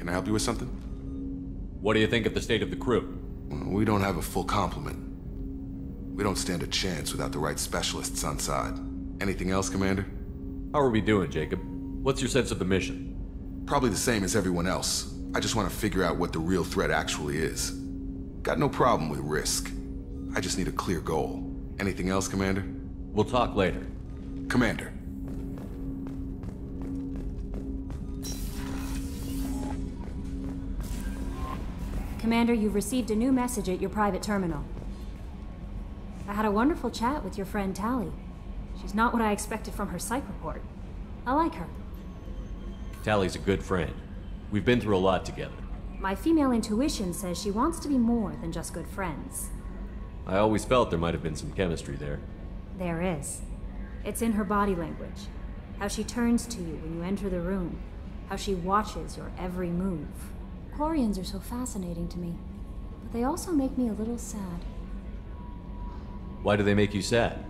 Can I help you with something? What do you think of the state of the crew? We don't have a full complement. We don't stand a chance without the right specialists on side. Anything else, Commander? How are we doing, Jacob? What's your sense of the mission? Probably the same as everyone else. I just want to figure out what the real threat actually is. Got no problem with risk. I just need a clear goal. Anything else, Commander? We'll talk later. Commander. Commander, you've received a new message at your private terminal. I had a wonderful chat with your friend Tali. She's not what I expected from her psych report. I like her. Tali's a good friend. We've been through a lot together. My female intuition says she wants to be more than just good friends. I always felt there might have been some chemistry there. There is. It's in her body language. How she turns to you when you enter the room. How she watches your every move. Quarians are so fascinating to me, but they also make me a little sad. Why do they make you sad?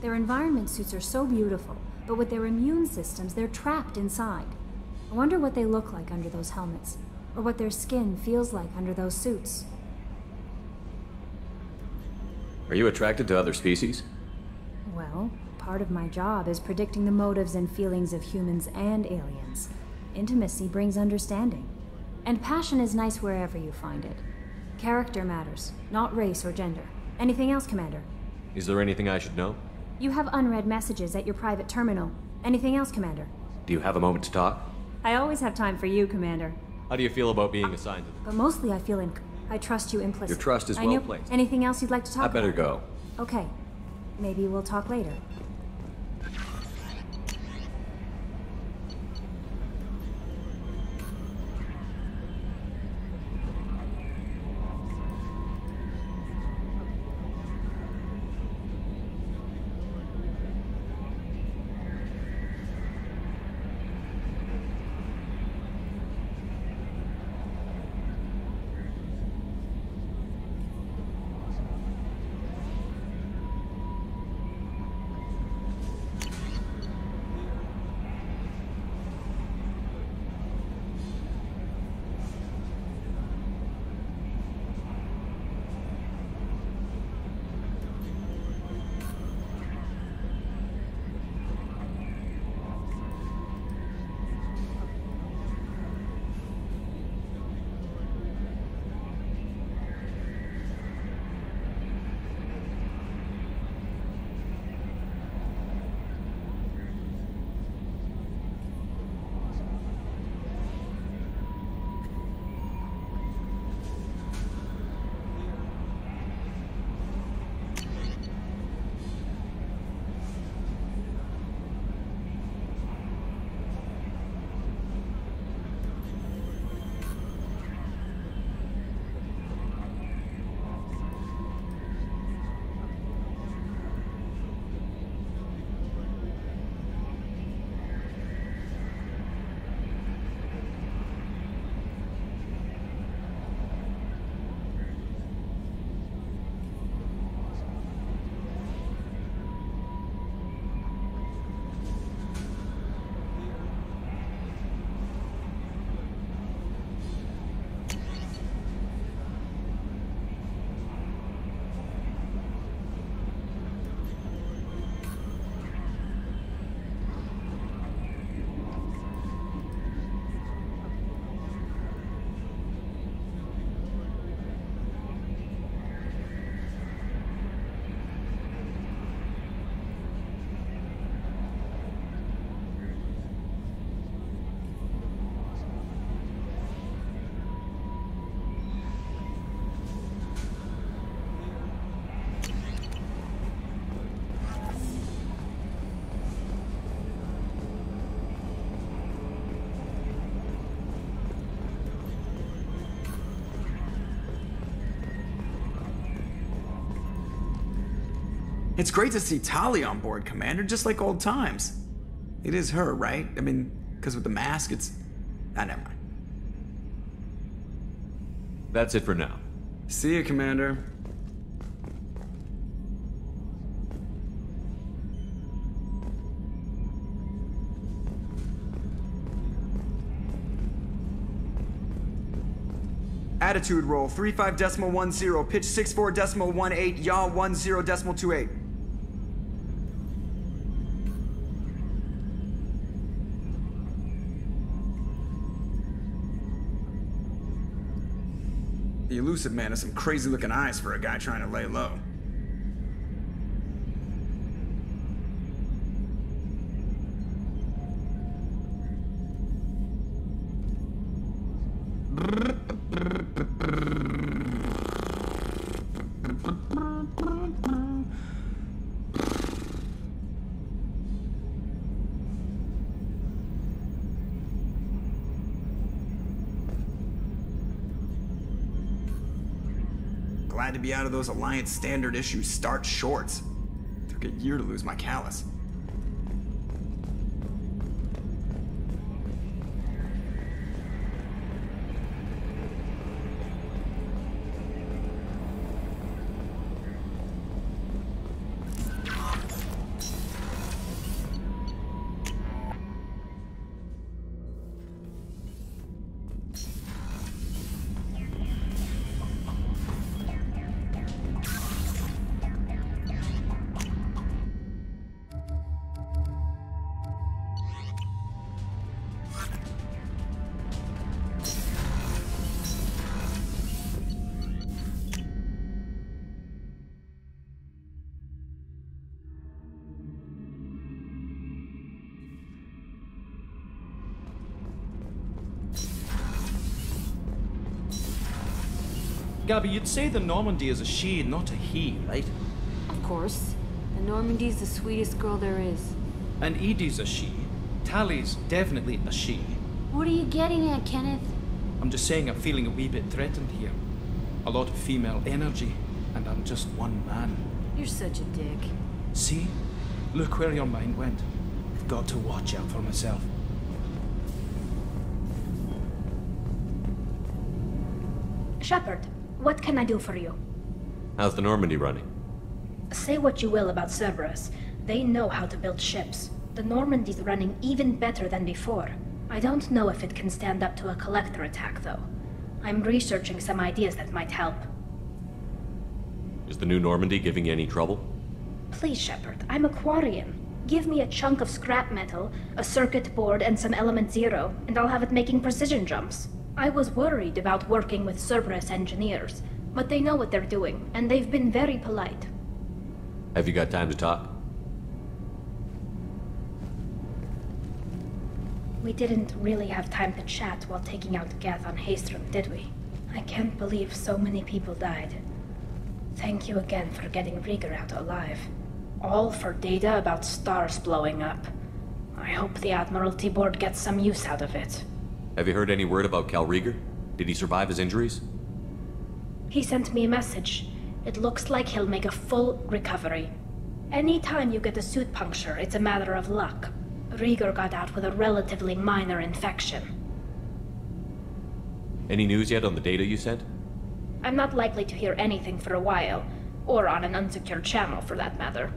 Their environment suits are so beautiful, but with their immune systems, they're trapped inside. I wonder what they look like under those helmets, or what their skin feels like under those suits. Are you attracted to other species? Well, part of my job is predicting the motives and feelings of humans and aliens. Intimacy brings understanding. And passion is nice wherever you find it. Character matters, not race or gender. Anything else, Commander? Is there anything I should know? You have unread messages at your private terminal. Anything else, Commander? Do you have a moment to talk? I always have time for you, Commander. How do you feel about being assigned to them? But mostly I feel I trust you implicitly. Your trust is well placed. Anything else you'd like to talk about? I better go. Okay. Maybe we'll talk later. It's great to see Tali on board, Commander, just like old times. It is her, right? I mean, because with the mask, it's... Ah, never mind. That's it for now. See you, Commander. Attitude roll 35.10, pitch 64.18, yaw 10.28. The elusive man has some crazy looking eyes for a guy trying to lay low. Glad to be out of those Alliance standard issue starch shorts. Took a year to lose my callus. Gabby, you'd say the Normandy is a she, not a he, right? Of course. The Normandy's the sweetest girl there is. And Edie's a she. Tali's definitely a she. What are you getting at, Kenneth? I'm just saying I'm feeling a wee bit threatened here. A lot of female energy, and I'm just one man. You're such a dick. See? Look where your mind went. I've got to watch out for myself. Shepard, what can I do for you? How's the Normandy running? Say what you will about Cerberus. They know how to build ships. The Normandy's running even better than before. I don't know if it can stand up to a collector attack, though. I'm researching some ideas that might help. Is the new Normandy giving you any trouble? Please, Shepard, I'm a Quarian. Give me a chunk of scrap metal, a circuit board, and some element zero, and I'll have it making precision jumps. I was worried about working with Cerberus engineers, but they know what they're doing, and they've been very polite. Have you got time to talk? We didn't really have time to chat while taking out Gath on Haestrom, did we? I can't believe so many people died. Thank you again for getting Rieger out alive. All for data about stars blowing up. I hope the Admiralty Board gets some use out of it. Have you heard any word about Cal Rieger? Did he survive his injuries? He sent me a message. It looks like he'll make a full recovery. Anytime you get a suit puncture, it's a matter of luck. Rieger got out with a relatively minor infection. Any news yet on the data you sent? I'm not likely to hear anything for a while, or on an unsecured channel for that matter.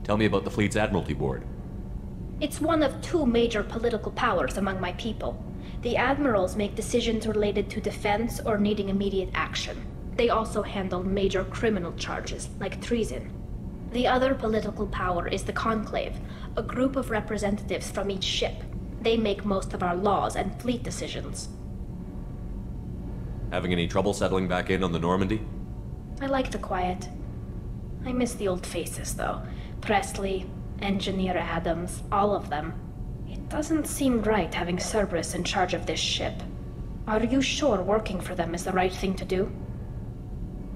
Tell me about the fleet's Admiralty Board. It's one of two major political powers among my people. The admirals make decisions related to defense or needing immediate action. They also handle major criminal charges, like treason. The other political power is the Conclave, a group of representatives from each ship. They make most of our laws and fleet decisions. Having any trouble settling back in on the Normandy? I like the quiet. I miss the old faces, though. Presley, Engineer Adams, all of them. It doesn't seem right having Cerberus in charge of this ship. Are you sure working for them is the right thing to do?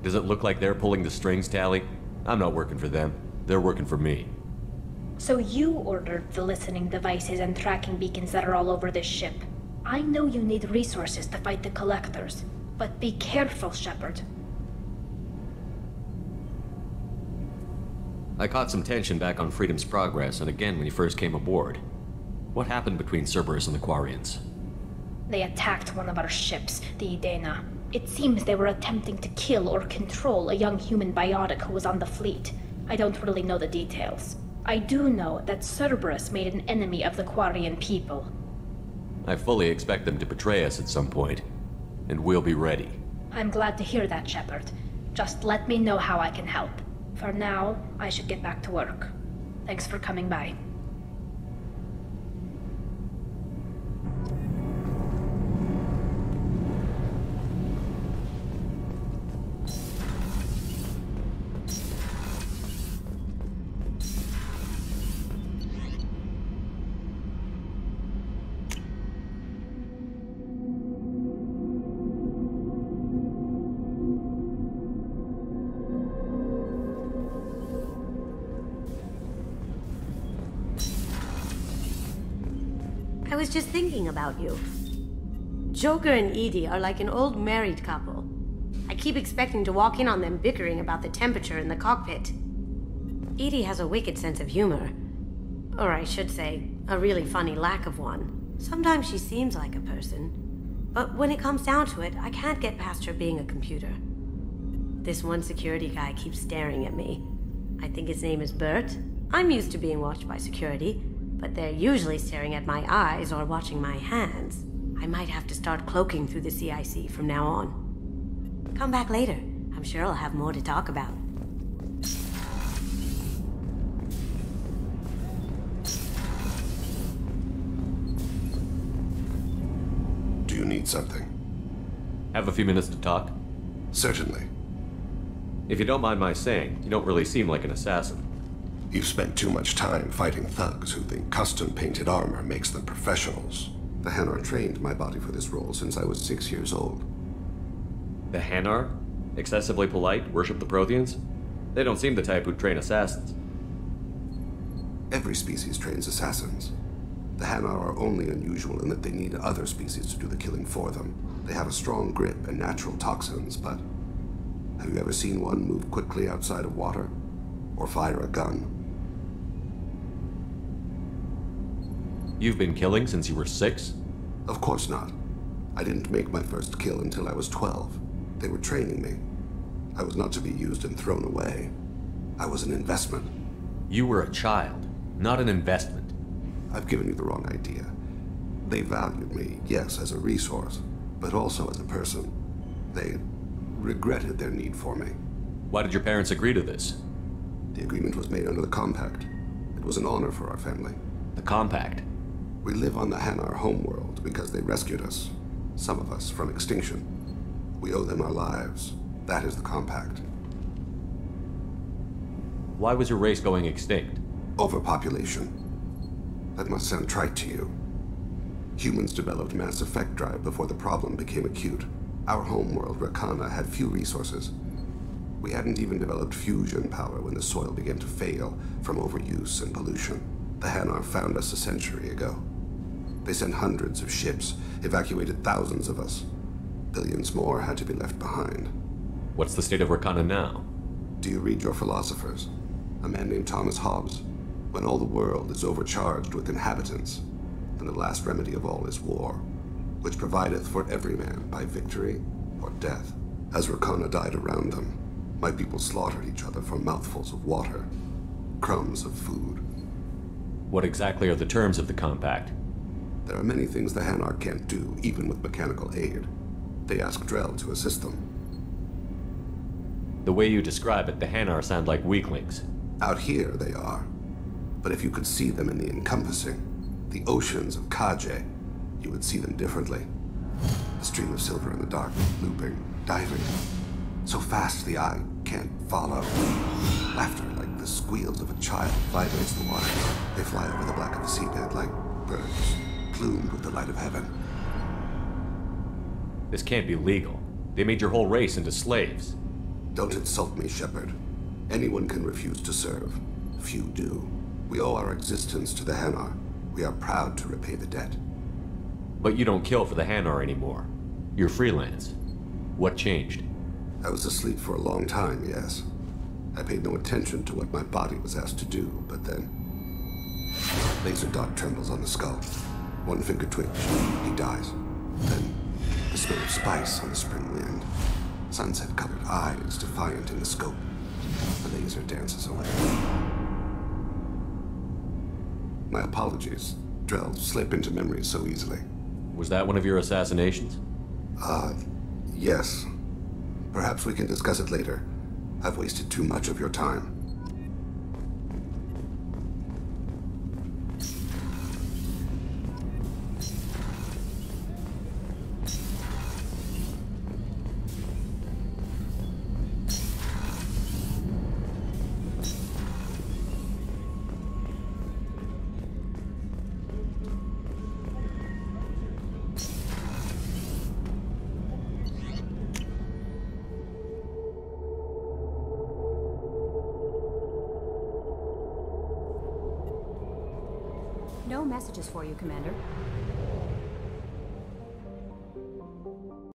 Does it look like they're pulling the strings, Tali? I'm not working for them. They're working for me. So you ordered the listening devices and tracking beacons that are all over this ship. I know you need resources to fight the Collectors, but be careful, Shepard. I caught some tension back on Freedom's Progress, and again when you first came aboard. What happened between Cerberus and the Quarians? They attacked one of our ships, the Idena. It seems they were attempting to kill or control a young human biotic who was on the fleet. I don't really know the details. I do know that Cerberus made an enemy of the Quarian people. I fully expect them to betray us at some point. and we'll be ready. I'm glad to hear that, Shepard. Just let me know how I can help. For now, I should get back to work. Thanks for coming by. I was just thinking about you. Joker and Edie are like an old married couple. I keep expecting to walk in on them bickering about the temperature in the cockpit. Edie has a wicked sense of humor. Or I should say, a really funny lack of one. Sometimes she seems like a person. But when it comes down to it, I can't get past her being a computer. This one security guy keeps staring at me. I think his name is Bert. I'm used to being watched by security, but they're usually staring at my eyes or watching my hands. I might have to start cloaking through the CIC from now on. Come back later. I'm sure I'll have more to talk about. Do you need something? Have a few minutes to talk? Certainly. If you don't mind my saying, you don't really seem like an assassin. You've spent too much time fighting thugs who think custom-painted armor makes them professionals. The Hanar trained my body for this role since I was 6 years old. The Hanar? Excessively polite, worship the Protheans? They don't seem the type who'd train assassins. Every species trains assassins. The Hanar are only unusual in that they need other species to do the killing for them. They have a strong grip and natural toxins, but have you ever seen one move quickly outside of water? Or fire a gun? You've been killing since you were 6? Of course not. I didn't make my first kill until I was 12. They were training me. I was not to be used and thrown away. I was an investment. You were a child, not an investment. I've given you the wrong idea. They valued me, yes, as a resource, but also as a person. They regretted their need for me. Why did your parents agree to this? The agreement was made under the Compact. It was an honor for our family. The Compact? We live on the Hanar homeworld because they rescued us. Some of us from extinction. We owe them our lives. That is the Compact. Why was your race going extinct? Overpopulation. That must sound trite to you. Humans developed mass effect drive before the problem became acute. Our homeworld, Rakana, had few resources. We hadn't even developed fusion power when the soil began to fail from overuse and pollution. The Hanar found us a century ago. They sent hundreds of ships, evacuated thousands of us. Billions more had to be left behind. What's the state of Rakana now? Do you read your philosophers? A man named Thomas Hobbes. When all the world is overcharged with inhabitants, then the last remedy of all is war, which provideth for every man by victory or death. As Rakana died around them, my people slaughtered each other for mouthfuls of water, crumbs of food. What exactly are the terms of the Compact? There are many things the Hanar can't do, even with mechanical aid. They ask Drell to assist them. The way you describe it, the Hanar sound like weaklings. Out here, they are. But if you could see them in the encompassing, the oceans of Kaje, you would see them differently. A stream of silver in the dark, looping, diving. So fast the eye can't follow. Laughter like the squeals of a child vibrates the water. They fly over the black of the seabed like birds, plumed with the light of heaven. This can't be legal. They made your whole race into slaves. Don't insult me, Shepard. Anyone can refuse to serve. Few do. We owe our existence to the Hanar. We are proud to repay the debt. But you don't kill for the Hanar anymore. You're freelance. What changed? I was asleep for a long time, yes. I paid no attention to what my body was asked to do, but then... Laser dot trembles on the skull. One finger twitch. He dies. Then, the smell of spice on the spring wind. Sunset-colored eyes defiant in the scope. The laser dances away. My apologies. Drell slip into memory so easily. Was that one of your assassinations? Yes. Perhaps we can discuss it later. I've wasted too much of your time. No messages for you, Commander.